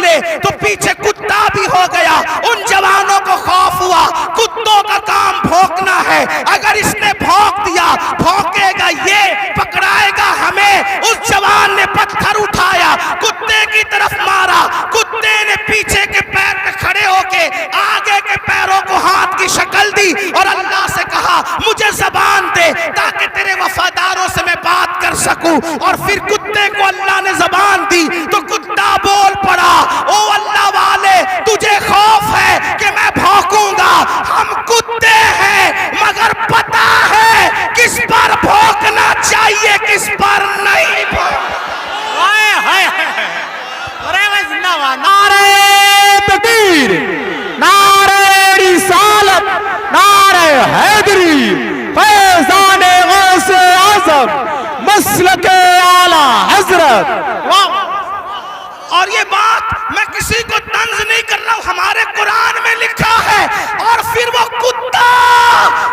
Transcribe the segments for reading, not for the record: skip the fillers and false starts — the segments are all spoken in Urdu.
نکلے تو پیچھے کتا بھی ہو گیا. ان جوانوں کو خوف ہوا, کتوں کا کام بھونکنا ہے, اگر اس نے بھونک دیا, بھونکے گا یہ, پکڑائے گا ہمیں. اس جوان نے پتھر اٹھایا, کتے کی طرف مارا. کتے نے پیچھے کے پیر پہ کھڑے ہو کے آگے کے پیروں کو ہاتھ کی شکل دی اور اللہ سے کہا مجھے زبان دے تاکہ تیرے وفاداروں سے میں بات کر سکوں. اور پھر کتے کو اللہ نے زبان دی تو کتا بول پڑا, او اللہ والے تجھے خوف ہے کہ میں بھونکوں گا, ہم کتے ہیں مگر پتا ہے کس پر بھونکنا چاہیے کس پر نہیں. نعرہ تکبیر, نعرہ رسالت, نعرہ حیدری, فیضان غوث اعظم, مسلک اعلی حضرت. اور یہ بات میں کسی کو طنز نہیں کر رہا ہوں, ہمارے قرآن میں لکھا ہے. اور پھر وہ کتا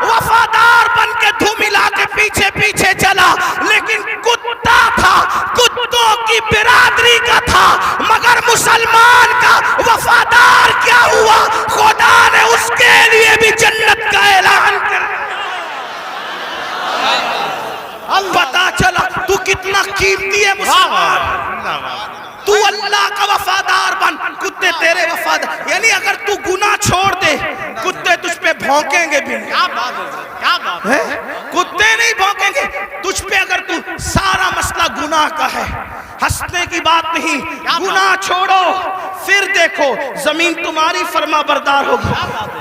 وفادار بن کے دھو ملا کے پیچھے پیچھے چلا, لیکن کتا تھا, کتوں کی برادری کا تھا, مگر مسلمان کا وفادار کیا ہوا, خدا نے اس کے لیے بھی جنت کا اعلان کر دیا. پتا چلا تو کتنا قیمتی ہے مسلمان. تو اللہ کا وفادار بن, کتے تیرے وفادار. یعنی اگر تو گناہ چھوڑ دے کتے تجھ پہ بھونکیں گے بھی نہیں. کتے نہیں بھونکیں گے تجھ پہ اگر تو سارا مسئلہ گناہ کا ہے. ہنسنے کی بات نہیں, گناہ چھوڑو پھر دیکھو زمین تمہاری فرما بردار ہوگی.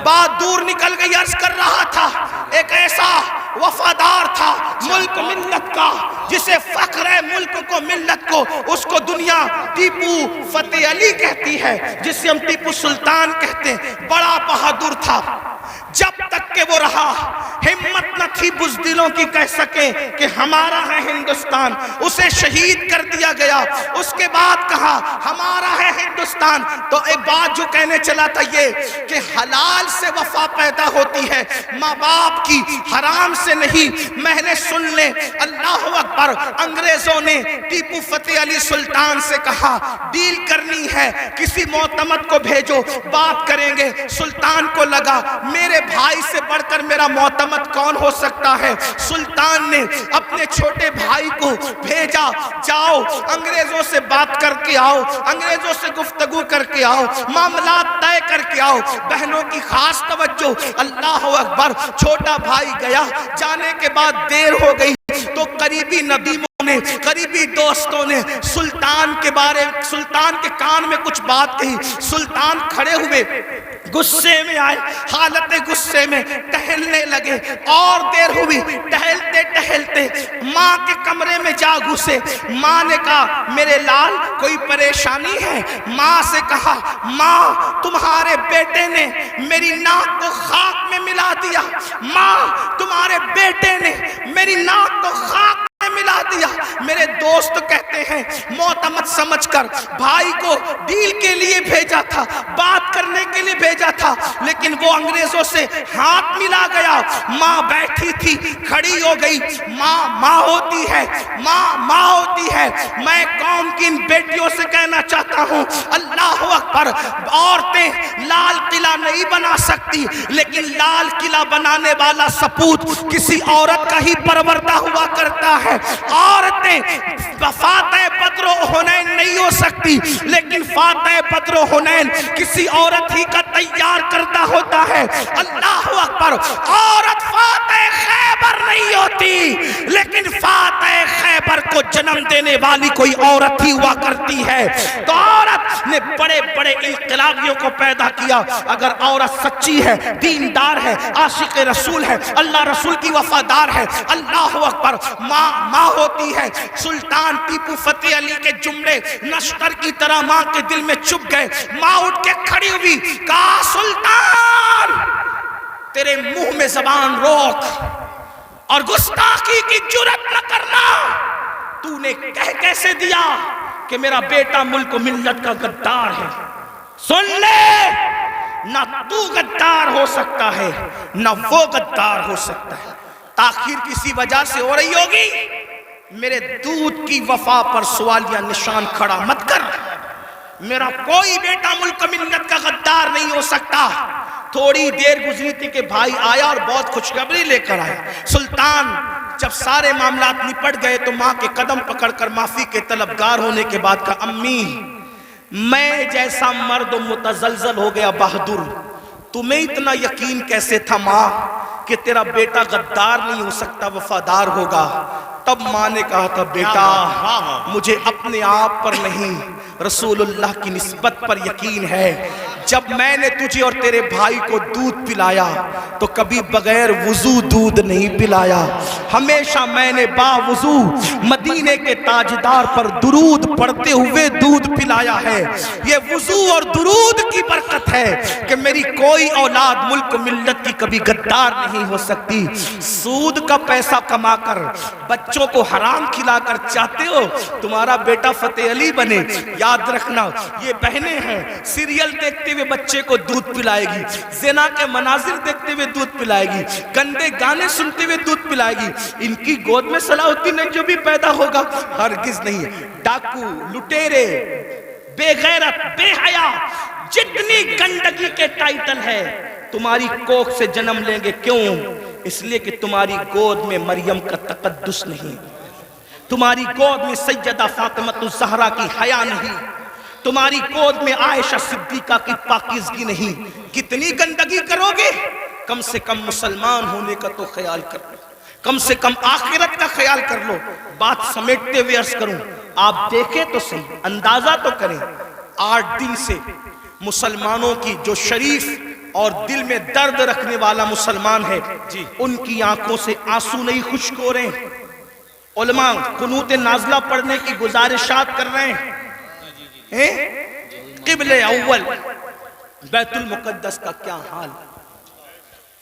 بات دور نکل گئی. عرض کر رہا تھا ایک ایسا وفادار تھا ملک ملت کا جسے فخر ہے ملک کو ملت کو, اس کو دنیا ٹیپو فتح علی کہتی ہے, جسے ہم ٹیپو سلطان کہتے ہیں. بڑا بہادر تھا, جب تک کہ وہ رہا ہمت نہ تھی بزدلوں کی کہہ سکیں کہ ہمارا ہے ہندوستان. اسے شہید کر دیا گیا. اس کے بعد کہا ہمارا ہے ہندوستان. تو ایک بات جو کہنے چلا تھا یہ کہ حلال سے وفا پیدا ہوتی ہے, ماں باپ کی, حرام سے نہیں. میں نے سن لے, اللہ اکبر. انگریزوں نے ٹیپو فتح علی سلطان سے کہا ڈیل کرنی ہے, کسی معتمد کو بھیجو, بات کریں گے. سلطان کو لگا میرے بھائی سے بڑھ کر میرا معتمد کون ہو سکتا ہے. سلطان نے اپنے چھوٹے بھائی کو بھیجا, جاؤ انگریزوں سے بات کر کے آؤ, انگریزوں سے گفتگو کر کے آؤ, معاملات طے کر کے آؤ. بہنوں کی خاص توجہ, اللہ اکبر. چھوٹا بھائی گیا, جانے کے بعد دیر ہو گئی تو قریبی ندیموں نے, قریبی دوستوں نے سلطان کے کان میں کچھ بات کہی. سلطان کھڑے ہوئے, غصے میں آئے, حالت غصے میں ٹہلنے لگے. اور دیر ہوئی, ٹہلتے ٹہلتے ماں کے کمرے میں جا گھسے. ماں نے کہا میرے لال کوئی پریشانی ہے. ماں سے کہا ماں تمہارے بیٹے نے میری ناک کو خاک میں ملا دیا. ماں تمہارے بیٹے نے میری ناک کو خاک میں ملا دیا. میرے دوست کہتے ہیں معتمد سمجھ کر بھائی کو ڈیل کے لیے بھیجا تھا, بات کرنے کے لیے بھیجا تھا, لیکن وہ انگریزوں سے ہاتھ ملا گیا. ماں بیٹھی تھی, کھڑی ہو گئی. ماں ماں ہوتی ہے, ماں ماں ہوتی ہے. میں قوم کی ان بیٹیوں سے کہنا چاہتا ہوں اللہ اکبر, عورتیں لال قلعہ نہیں بنا سکتی, لیکن لال قلعہ بنانے والا سپوت کسی عورت کا ہی پروردہ ہوا کرتا ہے. عورتیں فاتح بدر و حنین نہیں ہو سکتی, لیکن فاتح بدر و حنین کسی عورت ہی کا تیار کردہ ہوتا ہے. اللہ اکبر. عورت فاتح خیبر نہیں ہوتی, لیکن فاتح خیبر کو جنم دینے والی کوئی عورت ہی ہوا کرتی ہے. تو عورت نے بڑے بڑے انقلابیوں کو پیدا کیا. اگر عورت سچی ہے, دیندار ہے, عاشق رسول ہے, اللہ رسول کی وفادار ہے, اللہ اکبر. ماں ماں ہوتی ہے. سلطان ٹیپو فتح علی کے جملے نشتر کی طرح ماں کے دل میں چپ گئے. ماں اٹھ کے کھڑی ہوئی, کہا سلطان تیرے منہ میں زبان روک اور گستاخی کی جرات نہ کرنا. تو نے کہہ کیسے دیا کہ میرا بیٹا ملک و ملت کا غدار ہے. سن لے, نہ تو غدار ہو سکتا ہے نہ وہ غدار ہو سکتا ہے. تاخیر کسی وجہ سے ہو رہی ہوگی, میرے دودھ کی وفا پر سوالیہ نشان کھڑا مت کر. میرا کوئی بیٹا ملک ملت کا غدار نہیں ہو سکتا. تھوڑی دیر گزری تھی کہ بھائی آیا اور بہت خوشخبری لے کر آیا. سلطان جب سارے معاملات نپٹ گئے تو ماں کے قدم پکڑ کر معافی کے طلبگار ہونے کے بعد کہا امی میں جیسا مرد متزلزل ہو گیا بہادر، تمہیں اتنا یقین کیسے تھا ماں کہ تیرا بیٹا غدار نہیں ہو سکتا وفادار ہوگا؟ تب ماں نے کہا تھا بیٹا مجھے اپنے آپ پر نہیں رسول اللہ کی نسبت پر یقین ہے. جب میں نے تجھے اور تیرے بھائی کو دودھ پلایا تو کبھی بغیر وضو دودھ نہیں پلایا. ہمیشہ میں نے باوضو مدینے کے تاجدار پر درود پڑھتے ہوئے دودھ پلایا ہے. یہ وضو اور درود کی برکت ہے کہ میری کوئی اولاد ملک ملت کی کبھی غدار نہیں ہو سکتی. سود کا پیسہ کما کر بچوں کو حرام کھلا کر چاہتے ہو تمہارا بیٹا فتح علی بنے؟ یاد رکھنا یہ بہنیں ہیں سیریل دیکھتے ہوئے بچے کو دودھ پلائے گی، زنا کے مناظر دیکھتے ہوئے دودھ پلائے گی، گندے گانے سنتے ہوئے دودھ پلائے گی. ان کی گود میں صلاح الدین جو بھی پیدا ہوگا ہرگز نہیں. ڈاکو، لٹیرے، بے غیرت، بے حیا، جتنی گندگی کے ٹائٹل ہے تمہاری کوکھ سے جنم لیں گے. کیوں؟ اس لیے کہ تمہاری گود میں مریم کا تقدس نہیں، تمہاری گود میں سیدہ فاطمہ الزہرا کی حیا نہیں، تمہاری گود میں عائشہ صدیقہ کی پاکیزگی نہیں. کتنی گندگی کرو گے؟ کم سے کم مسلمان ہونے کا تو خیال کر لو، کم سے کم آخرت کا خیال کر لو. بات سمیٹتے ہوئے عرض کروں آپ دیکھیں تو صحیح، اندازہ تو کریں. 8 دن سے مسلمانوں کی جو شریف اور دل میں درد رکھنے والا مسلمان ہے ان کی آنکھوں سے آنسو نہیں خشک ہو رہے ہیں. علماء قنوت نازلہ پڑھنے کی گزارشات کر رہے ہیں. قبل اول بیت المقدس کا کیا حال؟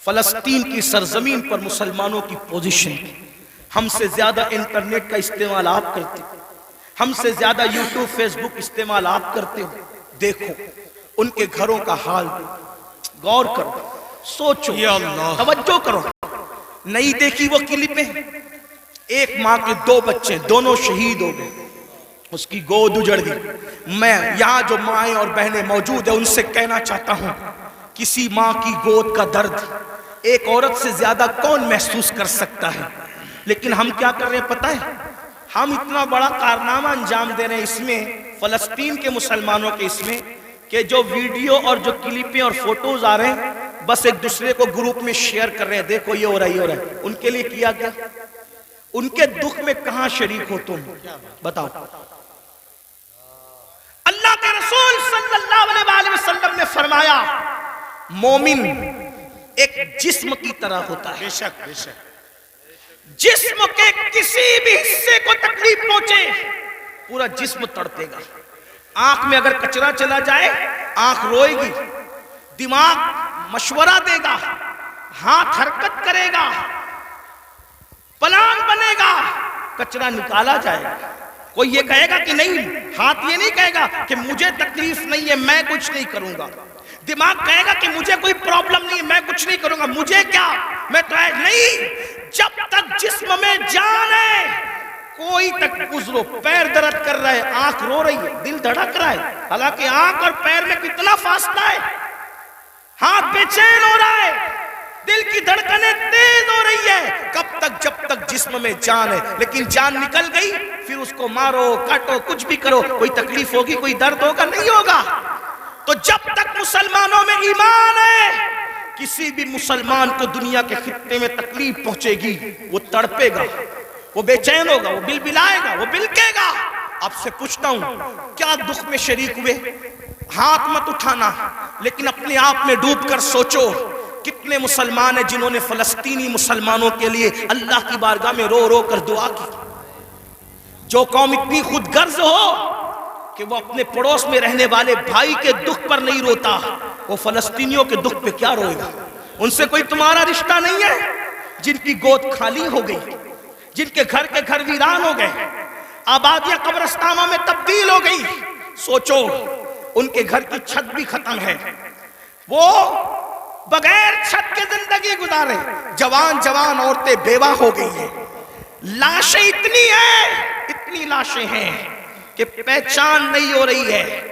فلسطین کی سرزمین پر مسلمانوں کی پوزیشن. ہم سے زیادہ انٹرنیٹ کا استعمال آپ کرتے ہو، ہم سے زیادہ یوٹیوب فیس بک استعمال آپ کرتے ہو. دیکھو ان کے گھروں کا حال، غور کرو، سوچو، توجہ کرو. نہیں دیکھی وہ کلپیں؟ ایک ماں کے 2 بچے دونوں شہید ہو گئے، اس کی گود اجڑ گئی. میں یہاں جو مائیں اور بہنیں موجود ہیں ان سے کہنا چاہتا ہوں کسی ماں کی گود کا درد ایک عورت سے زیادہ کون محسوس کر سکتا ہے؟ لیکن ہم کیا کر رہے ہیں پتہ ہے؟ ہم اتنا بڑا کارنامہ انجام دے رہے ہیں اس میں، فلسطین کے مسلمانوں کے اس میں، کہ جو ویڈیو اور جو کلپیں اور فوٹوز آ رہے ہیں بس ایک دوسرے کو گروپ میں شیئر کر رہے ہیں. دیکھو یہ ہو رہا ہے، یہ ہو رہا ہے. ان کے لیے کیا کیا؟ ان کے دکھ میں کہاں شریک ہو تم؟ بتاؤ. اللہ کے رسول صلی اللہ علیہ وسلم نے فرمایا مومن ایک جسم کی طرح ہوتا ہے. جسم کے کسی بھی حصے کو تکلیف پہنچے پورا جسم تڑپے گا. آنکھ میں اگر کچرا چلا جائے آنکھ روئے گی، دماغ مشورہ دے گا، ہاتھ حرکت کرے گا، پلان بنے گا، کچرا نکالا جائے گا. کوئی یہ کہے گا کہ نہیں، ہاتھ یہ نہیں کہے گا کہ مجھے تکلیف نہیں ہے میں کچھ نہیں کروں گا. دماغ کہے گا کہ مجھے کوئی پرابلم نہیں ہے میں کچھ نہیں کروں گا، مجھے کیا، میں تو نہیں. جب تک جسم میں جان ہے کوئی تک گزرو. پیر درد کر رہا ہے، آنکھ رو رہی ہے، دل دھڑک رہا ہے، حالانکہ آنکھ اور پیر میں کتنا فاصلہ ہے. ہاتھ بے چین ہو رہا ہے، دل کی دھڑکنیں تیز ہو رہی ہے. کب تک؟ جب تک جسم میں جان ہے. لیکن جان نکل گئی پھر اس کو مارو کاٹو کچھ بھی کرو، کوئی تکلیف ہوگی، کوئی درد ہوگا؟ نہیں ہوگا. تو جب تک مسلمانوں میں ایمان ہے کسی بھی مسلمان کو دنیا کے خطے میں تکلیف پہنچے گی وہ تڑپے گا، وہ بے چین ہوگا، وہ بلبلائے گا، وہ بلکے گا. آپ سے پوچھتا ہوں کیا دکھ میں شریک ہوئے؟ ہاتھ مت اٹھانا لیکن اپنے آپ میں ڈوب کر سوچو کتنے مسلمان ہیں جنہوں نے فلسطینی مسلمانوں کے لیے اللہ کی بارگاہ میں رو رو کر دعا کی. جو قوم اتنی خود غرض ہو کہ وہ اپنے پڑوس میں رہنے والے بھائی کے دکھ پر نہیں روتا وہ فلسطینیوں کے دکھ پہ کیا روئے گا؟ ان سے کوئی تمہارا رشتہ نہیں ہے. جن کی گود خالی ہو گئی، جن کے گھر ویران ہو گئے، آبادیاں قبرستانوں میں تبدیل ہو گئی، سوچو ان کے گھر کی چھت بھی ختم ہے، وہ بغیر چھت کے زندگی گزارے. جوان جوان عورتیں بیوہ ہو گئی ہیں، لاشیں اتنی ہیں، اتنی لاشیں ہیں کہ پہچان نہیں ہو رہی ہے.